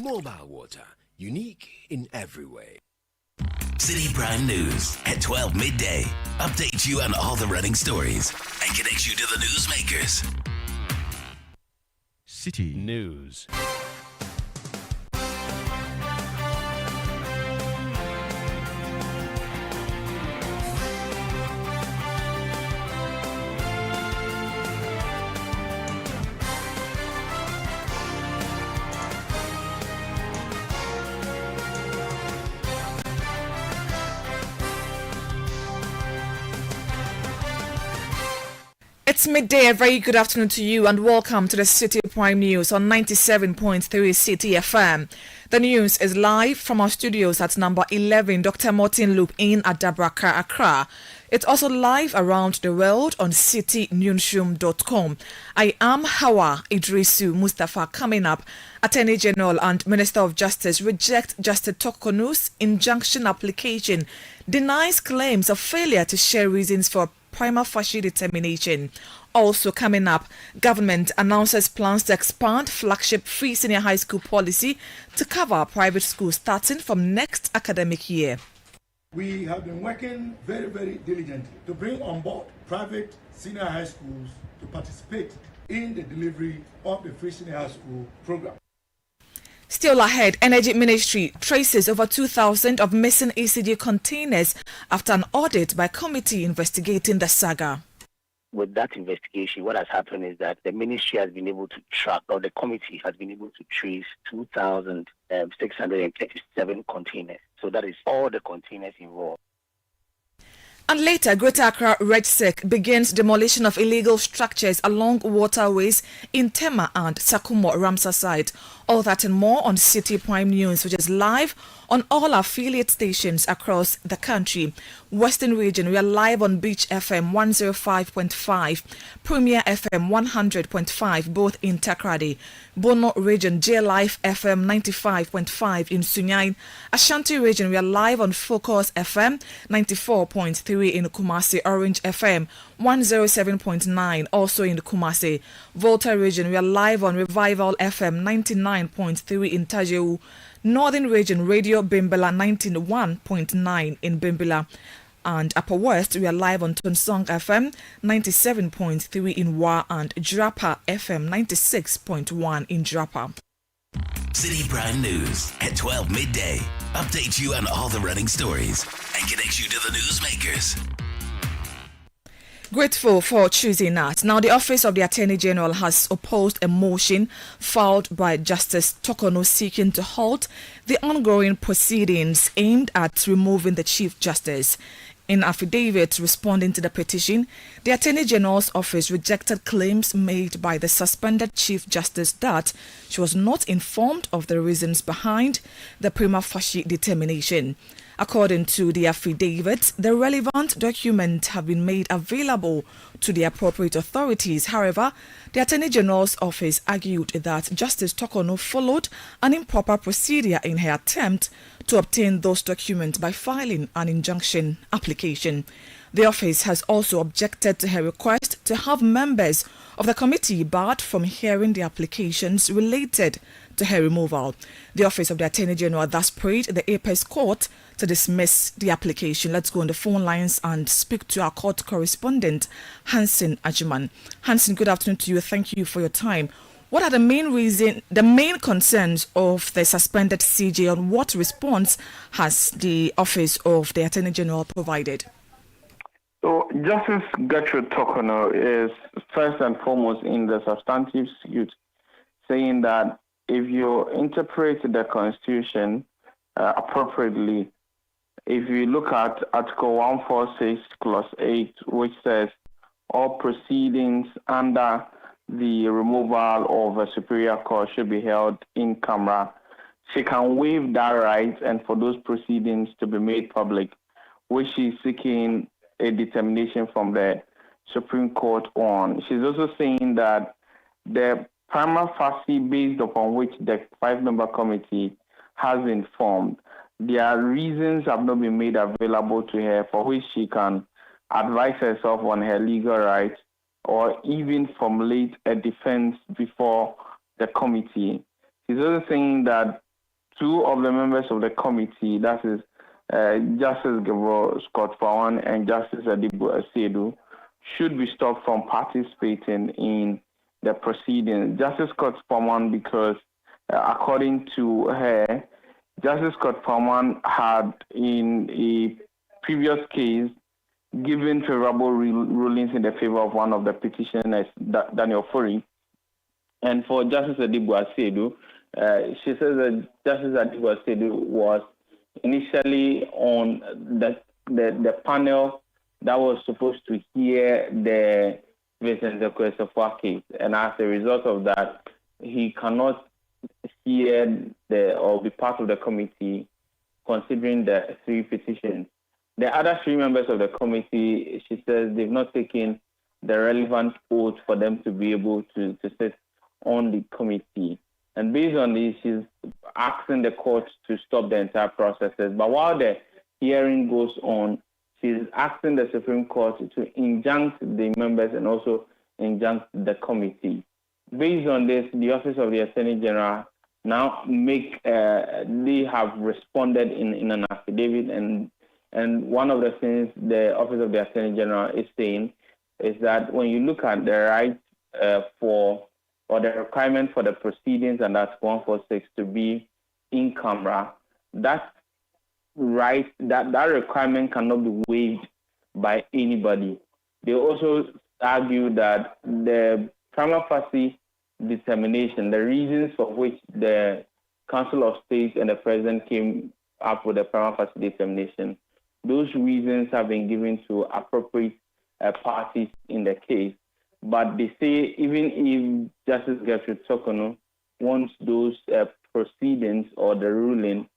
Mobile water, unique in every way. Citi Prime News at 12 midday. Updates you on all the running stories and connects you to the newsmakers. Citi News. It's midday. A very good afternoon to you and welcome to the Citi Prime News on 97.3 Citi FM. The news is live from our studios at number 11 Dr. Martin Loop in at Dabraka, Accra. It's also live around the world on citinewsroom.com. I am Hawa Idrisu Mustafa. Coming up, Attorney General and Minister of Justice reject Justice Tokonu's injunction application, denies claims of failure to share reasons for prima facie determination. Also coming up, government announces plans to expand flagship free senior high school policy to cover private schools starting from next academic year. We have been working very, very diligently to bring on board private senior high schools to participate in the delivery of the free senior high school program. Still ahead, Energy Ministry traces over 2,000 of missing ECG containers after an audit by committee investigating the saga. With that investigation, what has happened is that the ministry has been able to track, or the committee has been able to trace 2,637 containers. So that is all the containers involved. And later, Greater Accra RegSec begins demolition of illegal structures along waterways in Tema and Sakumo Ramsar site. All that and more on Citi Prime News, which is live on all affiliate stations across the country. Western Region, we are live on Beach FM 105.5, Premier FM 100.5, both in Takrady. Bono Region, J Life FM 95.5 in Sunyani. Ashanti Region, we are live on Focus FM 94.3 in Kumasi. Orange FM 107.9 also in Kumasi. Volta Region, we are live on Revival FM 99.3 in Tajeu. Northern Region, Radio Bimbala 91.9 in Bimbala. And Upper West, we are live on Tonsong FM 97.3 in Wa and Drapa FM 96.1 in Drapa. Citi Prime News at 12 midday. Updates you on all the running stories and connects you to the newsmakers. Grateful for choosing us. Now, the Office of the Attorney General has opposed a motion filed by Justice Tokono seeking to halt the ongoing proceedings aimed at removing the Chief Justice. In affidavit responding to the petition, the Attorney General's office rejected claims made by the suspended Chief Justice that she was not informed of the reasons behind the prima facie determination. According to the affidavit, the relevant documents have been made available to the appropriate authorities. However, the Attorney General's office argued that Justice Tokono followed an improper procedure in her attempt to obtain those documents by filing an injunction application. The office has also objected to her request to have members of the committee barred from hearing the applications related to her removal. The Office of the Attorney General thus prayed the Apex Court to dismiss the application. Let's go on the phone lines and speak to our court correspondent, Hansen Ajiman. Hansen, good afternoon to you. Thank you for your time. What are the main concerns of the suspended CJ, and what response has the Office of the Attorney General provided? So, Justice Gertrude Tokono is first and foremost in the substantive suit, saying that if you interpret the Constitution appropriately, if you look at Article 146, Clause 8, which says all proceedings under the removal of a superior court should be held in camera, she can waive that right and for those proceedings to be made public, which she's seeking a determination from the Supreme Court on. She's also saying that the prima facie based upon which the five-member committee has informed, their reasons have not been made available to her for which she can advise herself on her legal rights or even formulate a defense before the committee. She's also saying that two of the members of the committee, that is Justice Gabriel Scott Pawan and Justice Adibu Asedu, should be stopped from participating in the proceedings. Justice Scott Pawan, because according to her, Justice Scott Pawan had in a previous case given favorable rulings in the favor of one of the petitioners, Daniel Fori. And for Justice Adibu Asedu, she says that Justice Adibu Asedu was initially on the panel that was supposed to hear the Vincent Zekwesofwa case. And as a result of that, he cannot hear or be part of the committee considering the three petitions. The other three members of the committee, she says they've not taken the relevant oath for them to be able to sit on the committee. And based on this, she's asking the court to stop the entire processes. But while the hearing goes on, she's asking the Supreme Court to injunct the members and also injunct the committee. Based on this, the Office of the Attorney General now they have responded in an affidavit, and one of the things the Office of the Attorney General is saying is that when you look at the right or the requirement for the proceedings, and that's 146 to be in camera, that requirement cannot be waived by anybody. They also argue that the prima facie determination, the reasons for which the Council of State and the President came up with the prima facie determination, those reasons have been given to appropriate parties in the case. But they say even if Justice Gertrude Tokono wants those proceedings or the ruling,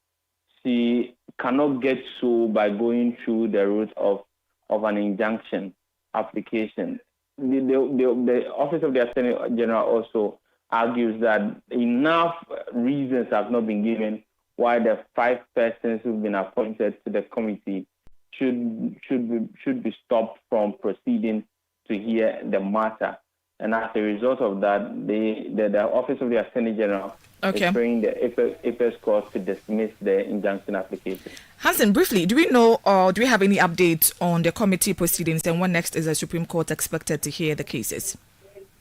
she cannot get so by going through the route of an injunction application. The Office of the Attorney General also argues that enough reasons have not been given why the 5 persons who've been appointed to the committee should be stopped from proceeding to hear the matter. And as a result of that, the Office of the Attorney General is praying the Apex Court to dismiss the injunction application. Hansen, briefly, do we know or do we have any updates on the committee proceedings, and when next is the Supreme Court expected to hear the cases?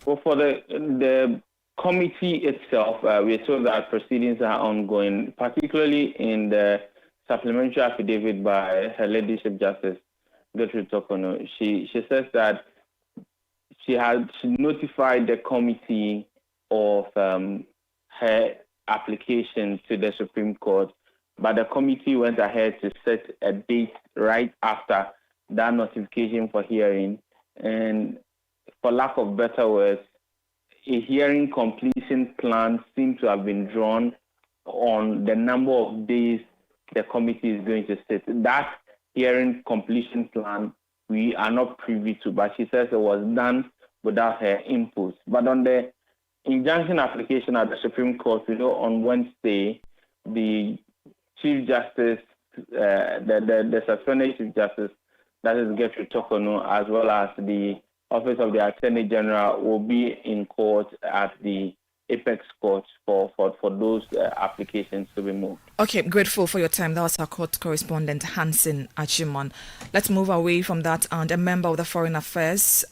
Well, for the committee itself, we're told that proceedings are ongoing, particularly in the supplementary affidavit by Her Ladyship Justice Gertrude Tokono. She says that she notified the committee of her application to the Supreme Court, but the committee went ahead to set a date right after that notification for hearing. And for lack of better words, a hearing completion plan seems to have been drawn on the number of days the committee is going to sit. That hearing completion plan we are not privy to, but she says it was done without her input. But on the injunction application at the Supreme Court, we know on Wednesday, the Chief Justice, the suspended Chief Justice, that is Gertrude Tokono, as well as the Office of the Attorney General will be in court at the Apex Court for those applications to be moved. Okay, grateful for your time. That was our court correspondent, Hansen Achimon. Let's move away from that. And a member of the Foreign Affairs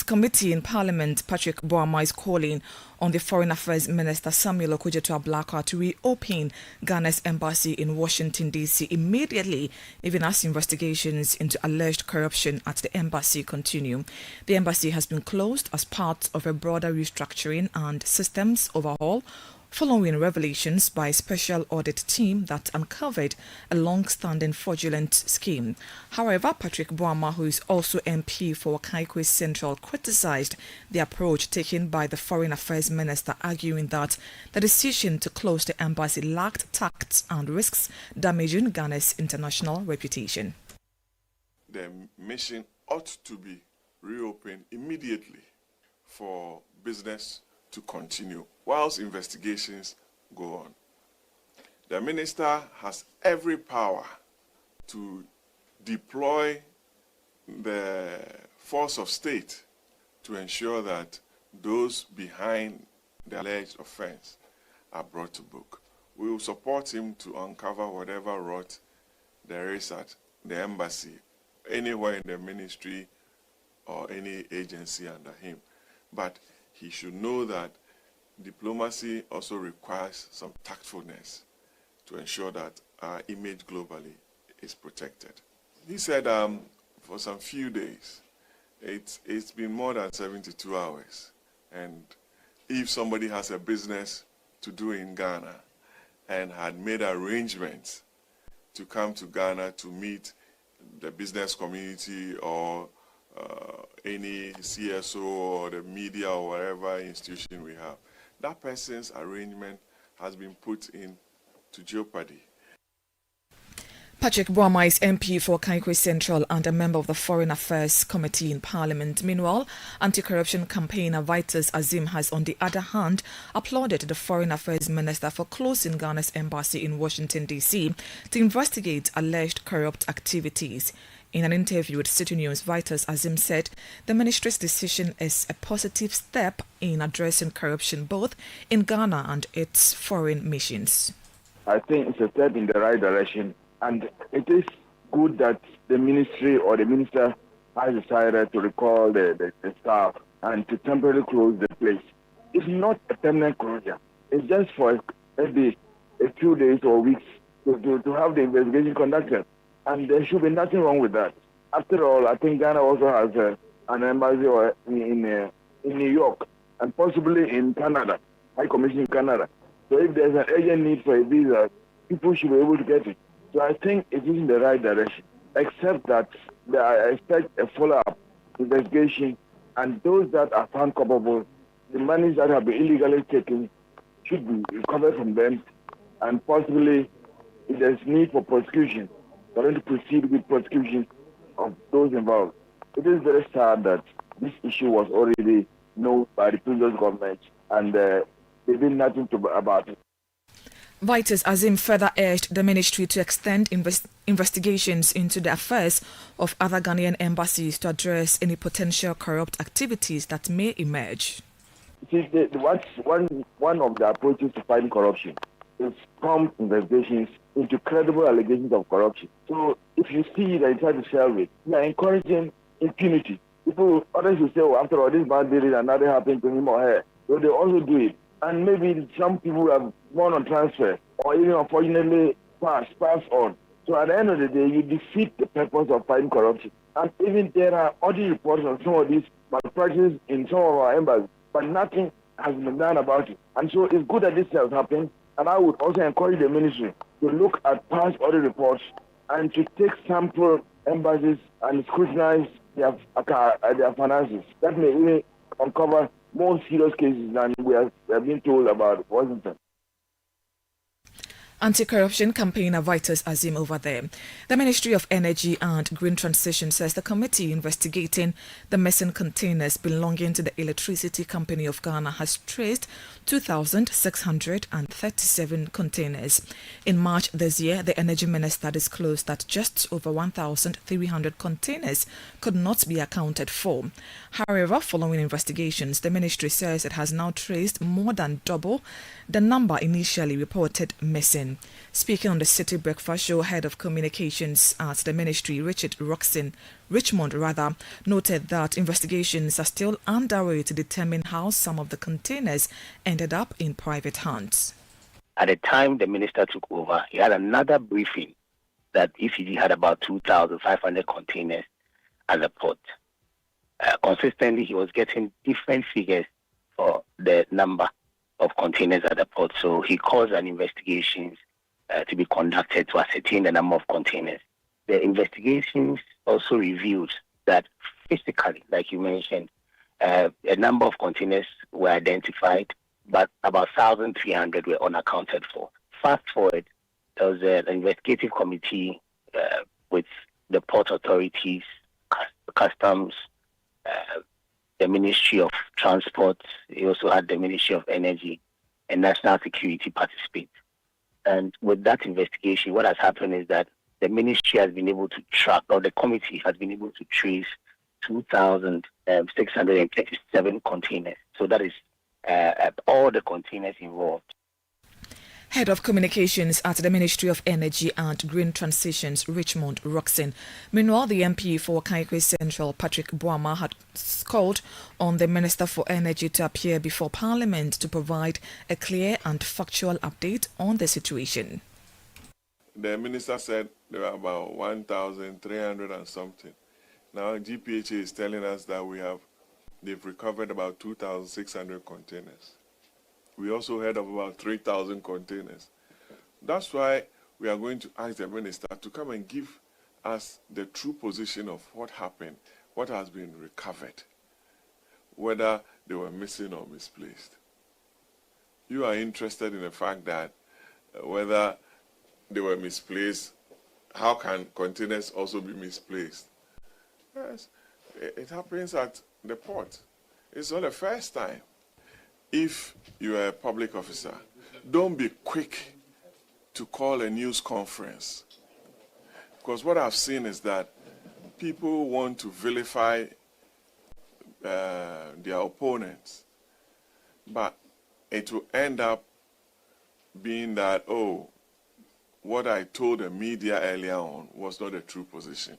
Committee in Parliament, Patrick Boama, is calling on the Foreign Affairs Minister Samuel Okudzeto Ablakwa to reopen Ghana's embassy in Washington, D.C. immediately, even as investigations into alleged corruption at the embassy continue. The embassy has been closed as part of a broader restructuring and systems overhaul, following revelations by a special audit team that uncovered a long-standing fraudulent scheme. However, Patrick Boama, who is also MP for Kaikwe Central, criticized the approach taken by the Foreign Affairs Minister, arguing that the decision to close the embassy lacked tact and risks damaging Ghana's international reputation. The mission ought to be reopened immediately for business to continue whilst investigations go on. The minister has every power to deploy the force of state to ensure that those behind the alleged offense are brought to book. We will support him to uncover whatever rot there is at the embassy, anywhere in the ministry or any agency under him. But he should know that diplomacy also requires some tactfulness to ensure that our image globally is protected. He said for some few days, it's been more than 72 hours. And if somebody has a business to do in Ghana and had made arrangements to come to Ghana to meet the business community or any CSO or the media or whatever institution we have, that person's arrangement has been put into jeopardy. Patrick Boama is MP for Kaikwe Central and a member of the Foreign Affairs Committee in Parliament. Meanwhile, anti-corruption campaigner Vitus Azim has, on the other hand, applauded the Foreign Affairs Minister for closing Ghana's embassy in Washington, D.C. to investigate alleged corrupt activities. In an interview with Citi News, Vitus Azim said the ministry's decision is a positive step in addressing corruption both in Ghana and its foreign missions. I think it's a step in the right direction, and it is good that the ministry or the minister has decided to recall the staff and to temporarily close the place. It's not a permanent closure. It's just for maybe a few days or weeks to have the investigation conducted. And there should be nothing wrong with that. After all, I think Ghana also has an embassy in New York and possibly in Canada, High Commission in Canada. So if there's an urgent need for a visa, people should be able to get it. So I think it is in the right direction, except that I expect a follow-up investigation, and those that are found culpable, the monies that have been illegally taken should be recovered from them, and possibly if there's need for prosecution, we're going to proceed with prosecution of those involved. It is very sad that this issue was already known by the previous government, and they did nothing about it. Vitus Azim further urged the ministry to extend investigations into the affairs of other Ghanaian embassies to address any potential corrupt activities that may emerge. See, one of the approaches to fighting corruption is prompt investigations into credible allegations of corruption. So if you see that you try to solve it, you are encouraging impunity. Others will say, oh, after all, this man did it and nothing happened to him or her. So they also do it. And maybe some people have gone on transfer or even unfortunately passed on. So at the end of the day, you defeat the purpose of fighting corruption. And even there are audit reports on some of these malpractices in some of our embassies, but nothing has been done about it. And so it's good that this has happened. And I would also encourage the ministry to look at past audit reports and to take sample embassies and scrutinize their finances. That may even uncover more serious cases than we have been told about Washington. Anti-corruption campaigner Vitus Azim over there. The Ministry of Energy and Green Transition says the committee investigating the missing containers belonging to the Electricity Company of Ghana has traced 2,637 containers. In March this year, the Energy Minister disclosed that just over 1,300 containers could not be accounted for. However, following investigations, the ministry says it has now traced more than double the number initially reported missing. Speaking on the Citi Breakfast Show, head of communications at the ministry, Richmond noted that investigations are still underway to determine how some of the containers ended up in private hands. At the time the minister took over, he had another briefing that ECG had about 2,500 containers at the port. Consistently, he was getting different figures for the number of containers at the port. So he caused an investigation to be conducted to ascertain the number of containers. The investigations also revealed that physically, like you mentioned, a number of containers were identified, but about 1,300 were unaccounted for. Fast forward, there was an investigative committee with the port authorities, customs, the Ministry of Transport. He also had the Ministry of Energy and National Security participate. And with that investigation, what has happened is that the ministry has been able to track, or the committee has been able to trace 2,637 containers. So that is all the containers involved. Head of Communications at the Ministry of Energy and Green Transitions, Richmond Roxon. Meanwhile, the MP for Kaikwe Central, Patrick Boama, had called on the Minister for Energy to appear before Parliament to provide a clear and factual update on the situation. The Minister said there were about 1,300 and something. Now, GPHA is telling us that they've recovered about 2,600 containers. We also heard of about 3,000 containers. That's why we are going to ask the Minister to come and give us the true position of what happened, what has been recovered, whether they were missing or misplaced. You are interested in the fact that whether they were misplaced, how can containers also be misplaced? Yes, it happens at the port. It's not the first time. If you are a public officer, don't be quick to call a news conference. Because what I've seen is that people want to vilify their opponents. But it will end up being that, oh, what I told the media earlier on was not a true position.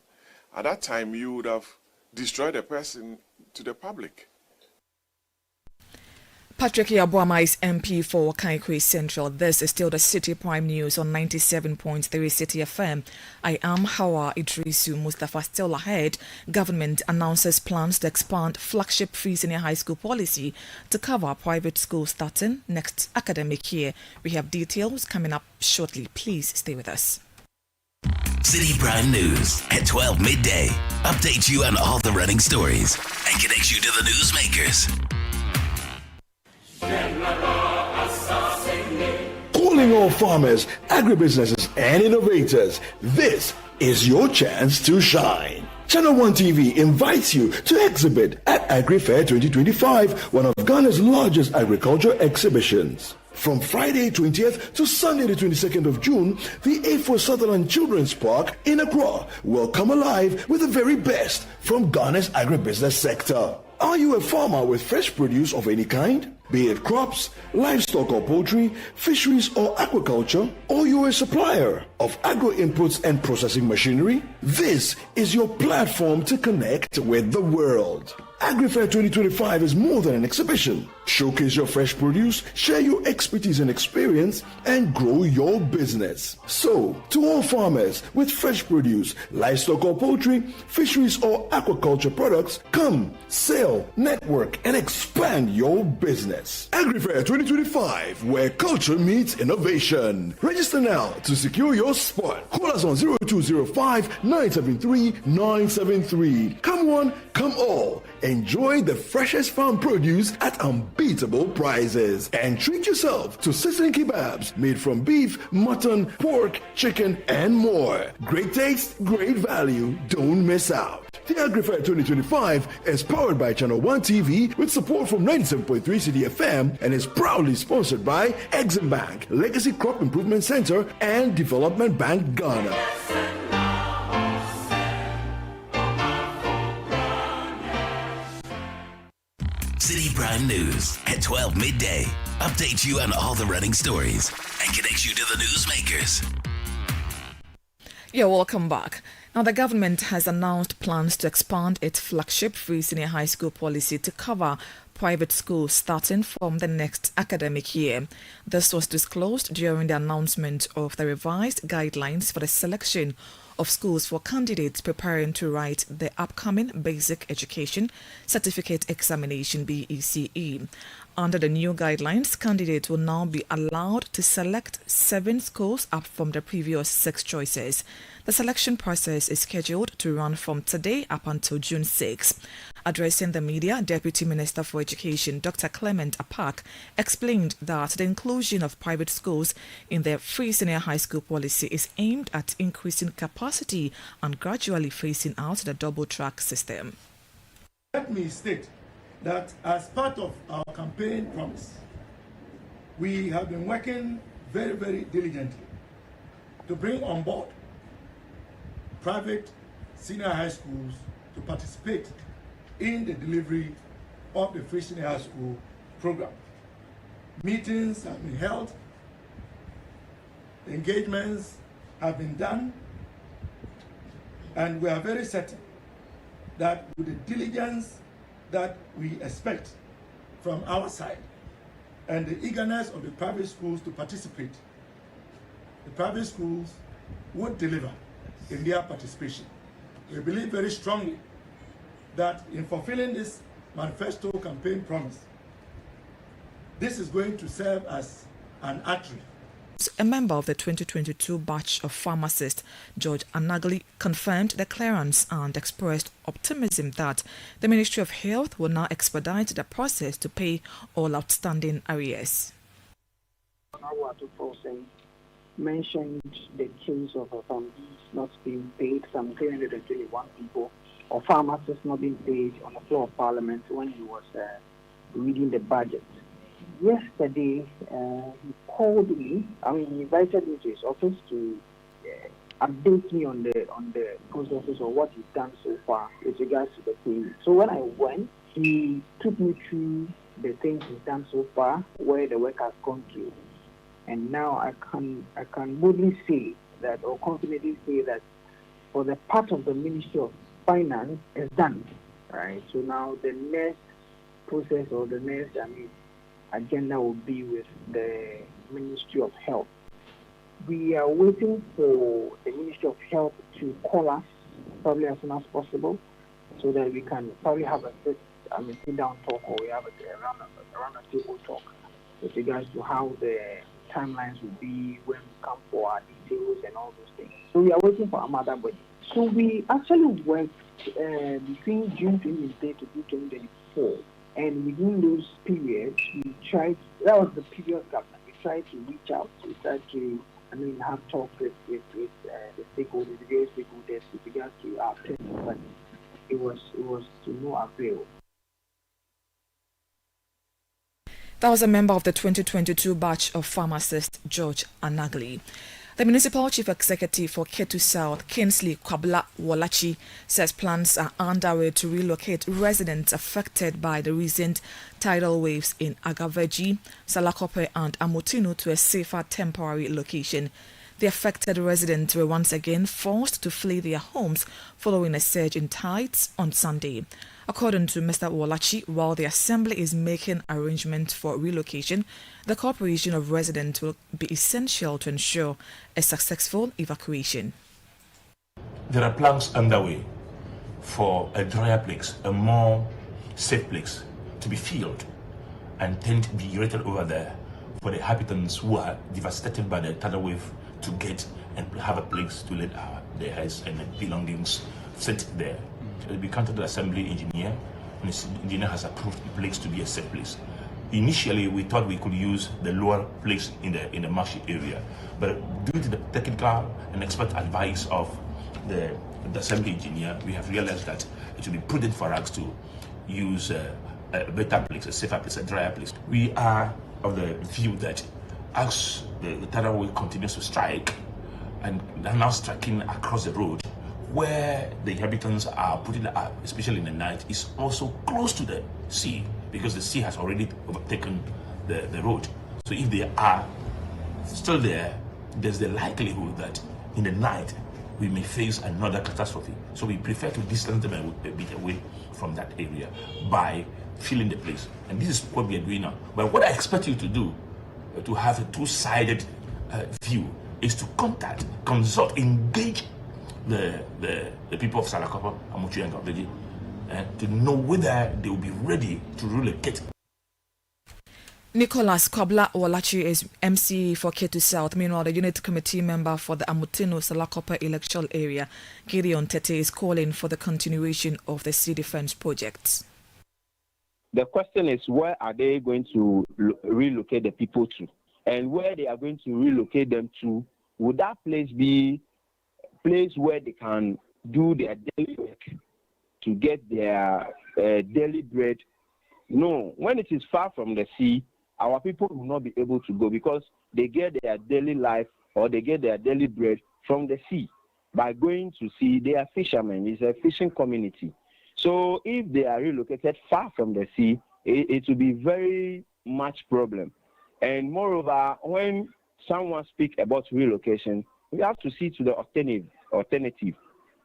At that time, you would have destroyed the person to the public. Patrick Yabuama is MP for Kaikwe Central. This is still the Citi Prime News on 97.3 Citi FM. I am Hawa Idrisu Mustafa. Still ahead, government announces plans to expand flagship free senior high school policy to cover private schools starting next academic year. We have details coming up shortly. Please stay with us. Citi Prime News at 12 midday. Update you on all the running stories and connect you to the newsmakers. Calling all farmers, agribusinesses, and innovators, this is your chance to shine. Channel One TV invites you to exhibit at AgriFair 2025, one of Ghana's largest agriculture exhibitions. From Friday 20th to Sunday the 22nd of June, the A4 Sutherland Children's Park in Accra will come alive with the very best from Ghana's agribusiness sector. Are you a farmer with fresh produce of any kind? Be it crops, livestock or poultry, fisheries or aquaculture, or you're a supplier of agro inputs and processing machinery? This is your platform to connect with the world. AgriFair 2025 is more than an exhibition. Showcase your fresh produce, share your expertise and experience, and grow your business. So, to all farmers with fresh produce, livestock or poultry, fisheries or aquaculture products, come, sell, network, and expand your business. AgriFair 2025, where culture meets innovation. Register now to secure your spot. Call us on 0205 973 973. Come one, come all. Enjoy the freshest farm produce at unbeatable prices. And treat yourself to sizzling kebabs made from beef, mutton, pork, chicken, and more. Great taste, great value. Don't miss out. The AgriFair 2025 is powered by Channel One TV with support from 97.3 Citi FM and is proudly sponsored by Exim Bank, Legacy Crop Improvement Center, and Development Bank Ghana. Citi Prime News at 12 midday. Update you on all the running stories and connect you to the newsmakers. You're welcome back. Now, the government has announced plans to expand its flagship free senior high school policy to cover private schools starting from the next academic year. This was disclosed during the announcement of the revised guidelines for the selection of schools for candidates preparing to write the upcoming Basic Education Certificate Examination (BECE). Under the new guidelines, candidates will now be allowed to select 7 schools up from the previous 6 choices. The selection process is scheduled to run from today up until June 6. Addressing the media, Deputy Minister for Education Dr. Clement Apak explained that the inclusion of private schools in the free senior high school policy is aimed at increasing capacity and gradually phasing out the double-track system. Let me state that as part of our campaign promise, we have been working very, very diligently to bring on board private senior high schools to participate in the delivery of the free senior high school program. Meetings have been held engagements have been done, and we are very certain that with the diligence that we expect from our side and the eagerness of the private schools to participate, the private schools would deliver in their participation. We believe very strongly that in fulfilling this manifesto campaign promise, this is going to serve as an artery. A member of the 2022 batch of pharmacists, George Anagli, confirmed the clearance and expressed optimism that the Ministry of Health will now expedite the process to pay all outstanding arrears. Mentioned the case of families not being paid, some 321 people, or pharmacists not being paid on the floor of Parliament when he was reading the budget. Yesterday, he called me. He invited me to his office to update me on the processes of what he's done so far with regards to the payment. So when I went, he took me through the things he's done so far, where the work has gone to. And now I can boldly say that, or confidently say that, for the part of the Ministry of Finance is done, right? So now the next process or the next, agenda will be with the Ministry of Health. We are waiting for the Ministry of Health to call us probably as soon as possible, so that we can probably have a sit down talk, or we have around a table talk with regards to how the timelines will be when we come for our details and all those things. So we are waiting for another body. So we actually worked between June 2023 to June 2024, and within those periods, we tried, that was the previous government, we tried to reach out, we tried to have talks with the stakeholders, the various stakeholders with regards to our payment, but it was to no avail. That was a member of the 2022 batch of pharmacist, George Anagli. The Municipal Chief Executive for Ketu South, Kingsley Kwabla Wolachi, says plans are underway to relocate residents affected by the recent tidal waves in Agaveji, Salakope and Amotinu to a safer temporary location. The affected residents were once again forced to flee their homes following a surge in tides on Sunday. According to Mr. Wolachi, while the Assembly is making arrangements for relocation, the cooperation of residents will be essential to ensure a successful evacuation. There are plans underway for a drier place, a more safe place to be filled and tent be erected over there for the inhabitants who are devastated by the tidal wave to get and have a place to let their heads and belongings sit there. We counted the Assembly engineer, and the engineer has approved the place to be a safe place. Initially, we thought we could use the lower place in the marshy area, but due to the technical and expert advice of the Assembly engineer, we have realized that it would be prudent for us to use a better place, a safer place, a drier place. We are of the view that as the tidal wave continues to strike, and now striking across the road, where the inhabitants are putting up, especially in the night, is also close to the sea, because the sea has already overtaken the road. So if they are still there, there's the likelihood that in the night we may face another catastrophe. So we prefer to distance them a bit away from that area by filling the place. And this is what we are doing now. But what I expect you to do, to have a two-sided view, is to contact, consult, engage the people of Salakopo, Amuchi and Gabeji, to know whether they will be ready to relocate. Nicholas Kwabla Wolachi is MC for Ketu South. Meanwhile, the unit committee member for the Amotino Salakope electoral area, Gideon Tete, is calling for the continuation of the sea defense projects. The question is, where are they going to relocate the people to? And where they are going to relocate them to, would that place be place where they can do their daily work to get their daily bread? No, when it is far from the sea, our people will not be able to go, because they get their daily life or they get their daily bread from the sea. By going to sea, they are fishermen. It's a fishing community. So if they are relocated far from the sea, it will be very much problem. And moreover, when someone speak about relocation, we have to see to the alternative.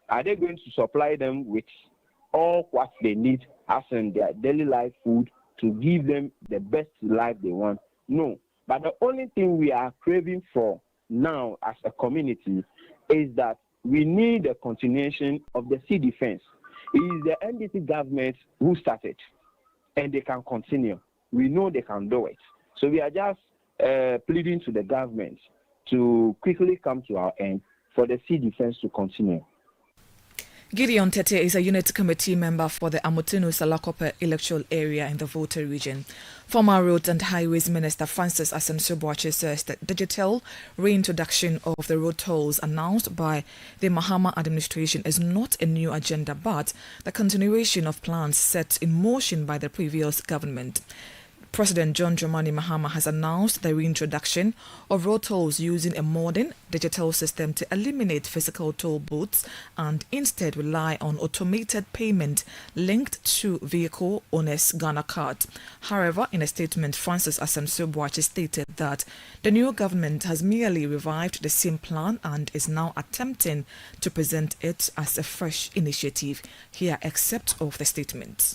Are they going to supply them with all what they need as in their daily life food to give them the best life they want? No. But the only thing we are craving for now as a community is that we need a continuation of the sea defense. It is the NDC government who started, and they can continue. We know they can do it. So we are just pleading to the government to quickly come to our end for the sea defense to continue. Gideon Tete is a unit committee member for the Amotinu-Salakope electoral area in the Volta region. Former Roads and Highways Minister Francis Asem-Subuachi says that digital reintroduction of the road tolls announced by the Mahama administration is not a new agenda but the continuation of plans set in motion by the previous government. President John Dramani Mahama has announced the reintroduction of road tolls using a modern digital system to eliminate physical toll booths and instead rely on automated payment linked to vehicle owners' Ghana card. However, in a statement, Francis Asem-Subuachi stated that the new government has merely revived the same plan and is now attempting to present it as a fresh initiative. Here, excerpt of the statement.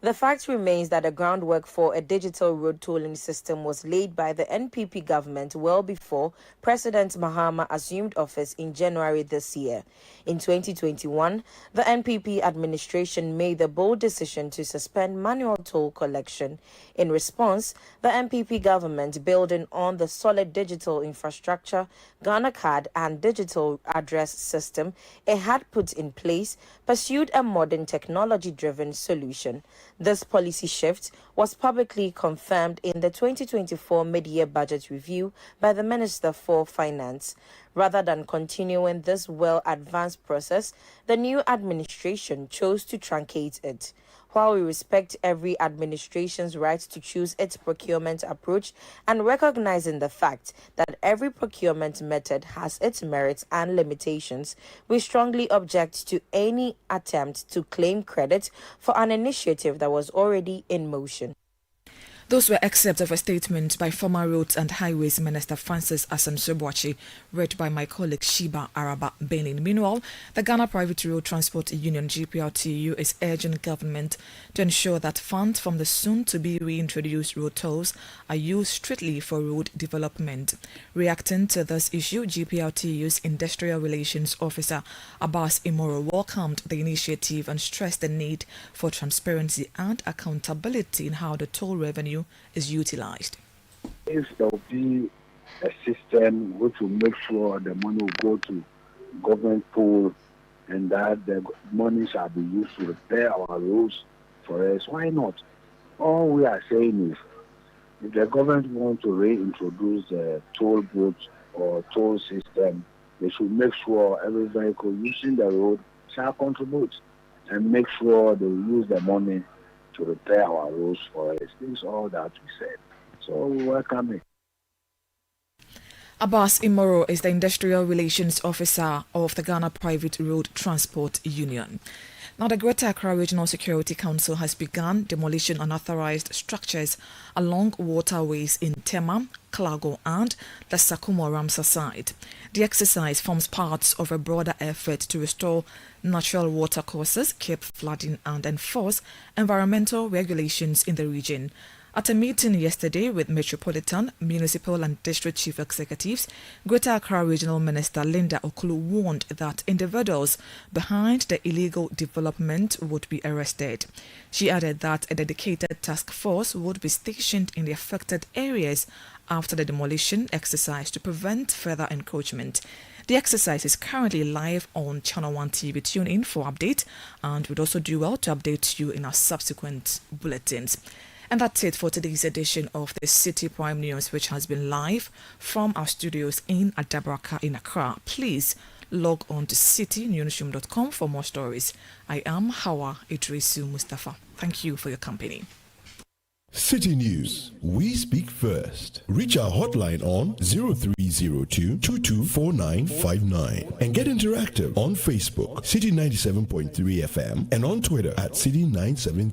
The fact remains that the groundwork for a digital road tolling system was laid by the NPP government well before President Mahama assumed office in January this year. In 2021, the NPP administration made the bold decision to suspend manual toll collection. In response, the NPP government, building on the solid digital infrastructure, Ghana card and digital address system it had put in place, pursued a modern technology-driven solution. This policy shift was publicly confirmed in the 2024 mid-year budget review by the Minister for Finance. Rather than continuing this well-advanced process, the new administration chose to truncate it. While we respect every administration's right to choose its procurement approach and recognizing the fact that every procurement method has its merits and limitations, we strongly object to any attempt to claim credit for an initiative that was already in motion. Those were excerpts of a statement by former Roads and Highways Minister Francis Asem-Subuachi, read by my colleague Shiba Araba Benin. Meanwhile, the Ghana Private Road Transport Union GPRTU is urging government to ensure that funds from the soon-to-be reintroduced road tolls are used strictly for road development. Reacting to this issue, GPRTU's Industrial Relations Officer Abbas Imoro welcomed the initiative and stressed the need for transparency and accountability in how the toll revenue is utilized. If there will be a system which will make sure the money will go to government pool and that the money shall be used to repair our roads for us, why not? All we are saying is, if the government wants to reintroduce the toll booth or toll system, they should make sure every vehicle using the road shall contribute and make sure they use the money to repair our roads for us. This is all that we said. So we welcome it. Abbas Imoro is the Industrial Relations Officer of the Ghana Private Road Transport Union. Now, the Greater Accra Regional Security Council has begun demolition unauthorized structures along waterways in Tema, Klago and the Sakumo Ramsar side. The exercise forms part of a broader effort to restore natural water courses, keep flooding and enforce environmental regulations in the region. At a meeting yesterday with Metropolitan, Municipal and District Chief Executives, Greater Accra Regional Minister Linda Okulu warned that individuals behind the illegal development would be arrested. She added that a dedicated task force would be stationed in the affected areas after the demolition exercise to prevent further encroachment. The exercise is currently live on Channel 1 TV. Tune in for update, and we'd also do well to update you in our subsequent bulletins. And that's it for today's edition of the Citi Prime News, which has been live from our studios in Adabraka in Accra. Please log on to citinewsroom.com for more stories. I am Hawa Idrisu Mustafa. Thank you for your company. Citi News. We speak first. Reach our hotline on 0302 224959 and get interactive on Facebook, Citi 97.3 FM, and on Twitter at Citi 973.